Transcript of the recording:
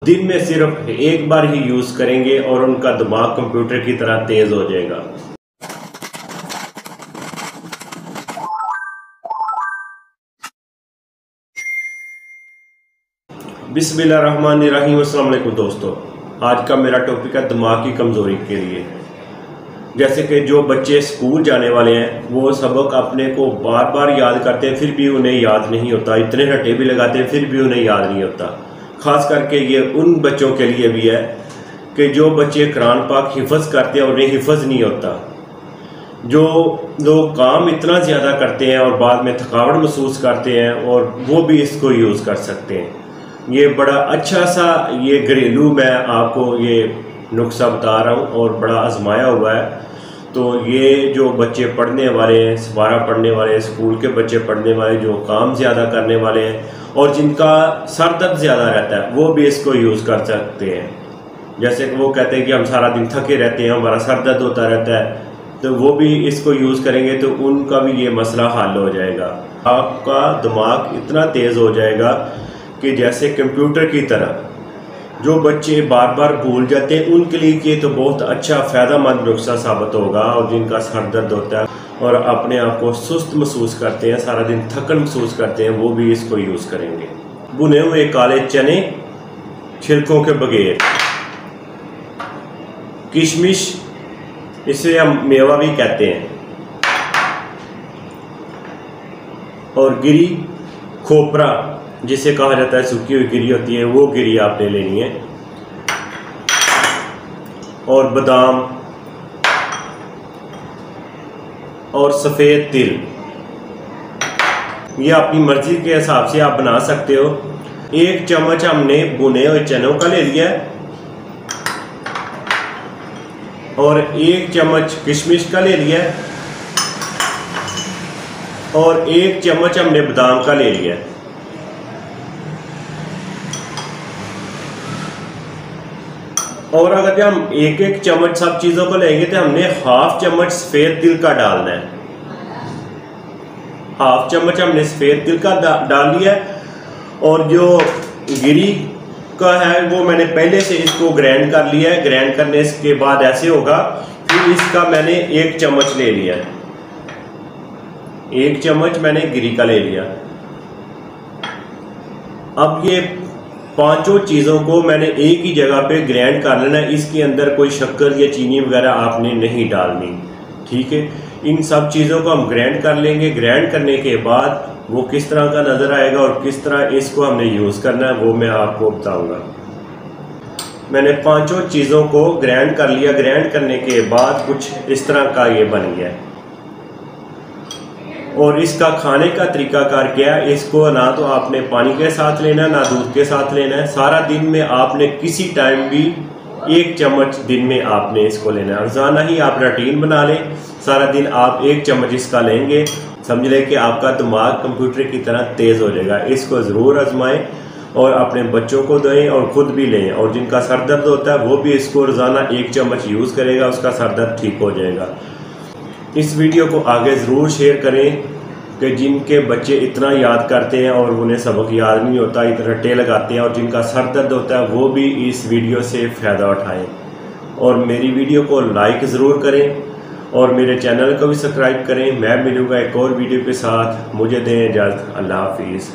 दिन में सिर्फ एक बार ही यूज करेंगे और उनका दिमाग कंप्यूटर की तरह तेज हो जाएगा। बिस्मिल्लाहिर्रहमानिर्रहीम। अस्सलाम वालेकुम दोस्तों, आज का मेरा टॉपिक है दिमाग की कमज़ोरी के लिए। जैसे कि जो बच्चे स्कूल जाने वाले हैं वो सबक अपने को बार बार याद करते हैं, फिर भी उन्हें याद नहीं होता। इतने रटे भी लगाते हैं फिर भी उन्हें याद नहीं होता। ख़ास करके ये उन बच्चों के लिए भी है कि जो बच्चे कुरान पाक हिफ्ज़ करते हैं और उन्हें हिफ्ज़ नहीं होता। जो लोग काम इतना ज़्यादा करते हैं और बाद में थकावट महसूस करते हैं, और वो भी इसको यूज़ कर सकते हैं। ये बड़ा अच्छा सा ये घरेलू मैं आपको ये नुस्खा बता रहा हूँ और बड़ा आजमाया हुआ है। तो ये जो बच्चे पढ़ने वाले हैं, सवारा पढ़ने वाले, स्कूल के बच्चे पढ़ने वाले, जो काम ज़्यादा करने वाले हैं और जिनका सर दर्द ज़्यादा रहता है, वो भी इसको यूज़ कर सकते हैं। जैसे कि वो कहते हैं कि हम सारा दिन थके रहते हैं, हमारा सर दर्द होता रहता है, तो वो भी इसको यूज़ करेंगे तो उनका भी ये मसला हल हो जाएगा। आपका दिमाग इतना तेज़ हो जाएगा कि जैसे कंप्यूटर की तरह। जो बच्चे बार बार भूल जाते हैं उनके लिए ये तो बहुत अच्छा फ़ायदेमंद नुस्खा साबित होगा। और जिनका सर दर्द होता है और अपने आप को सुस्त महसूस करते हैं, सारा दिन थकन महसूस करते हैं, वो भी इसको यूज़ करेंगे। भुने हुए काले चने छिलकों के बगैर, किशमिश, इसे हम मेवा भी कहते हैं, और गिरी खोपरा जिसे कहा जाता है, सूखी हुई गिरी होती है, वो गिरी आपने लेनी है, और बादाम और सफ़ेद तिल। ये अपनी मर्जी के हिसाब से आप बना सकते हो। 1 चम्मच हमने भुने हुए चनों का ले लिया है, और 1 चम्मच किशमिश का ले लिया है, और 1 चम्मच हमने बादाम का ले लिया है। और अगर हम 1-1 चम्मच सब चीज़ों को लेंगे तो हमने 1/2 चम्मच सफ़ेद तिल का डालना है। 1/2 चम्मच हमने सफ़ेद तिल का डाल लिया है। और जो गिरी का है वो मैंने पहले से इसको ग्राइंड कर लिया है। ग्राइंड करने के बाद ऐसे होगा। फिर इसका मैंने 1 चम्मच ले लिया, 1 चम्मच मैंने गिरी का ले लिया। अब ये पांचों चीज़ों को मैंने एक ही जगह पे ग्राइंड कर लेना है। इसके अंदर कोई शक्कर या चीनी वगैरह आपने नहीं डालनी, ठीक है। इन सब चीज़ों को हम ग्राइंड कर लेंगे। ग्राइंड करने के बाद वो किस तरह का नज़र आएगा और किस तरह इसको हमने यूज़ करना है वो मैं आपको बताऊंगा। मैंने पांचों चीज़ों को ग्राइंड कर लिया। ग्राइंड करने के बाद कुछ इस तरह का ये बन गया है। और इसका खाने का तरीकाकार क्या है, इसको ना तो आपने पानी के साथ लेना है ना दूध के साथ लेना है। सारा दिन में आपने किसी टाइम भी 1 चम्मच दिन में आपने इसको लेना है। रोज़ाना ही आप रूटीन बना लें, सारा दिन आप 1 चम्मच इसका लेंगे, समझ लें कि आपका दिमाग कंप्यूटर की तरह तेज़ हो जाएगा। इसको ज़रूर आजमाएं और अपने बच्चों को दें और ख़ुद भी लें। और जिनका सर दर्द होता है वो भी इसको रोज़ाना 1 चम्मच यूज़ करेगा, उसका सर दर्द ठीक हो जाएगा। इस वीडियो को आगे ज़रूर शेयर करें कि जिनके बच्चे इतना याद करते हैं और उन्हें सबक याद नहीं होता, इतना रट्टे लगाते हैं, और जिनका सर दर्द होता है वो भी इस वीडियो से फ़ायदा उठाएं। और मेरी वीडियो को लाइक ज़रूर करें और मेरे चैनल को भी सब्सक्राइब करें। मैं मिलूँगा एक और वीडियो के साथ। मुझे दें इजाज़त। अल्लाह हाफिज़।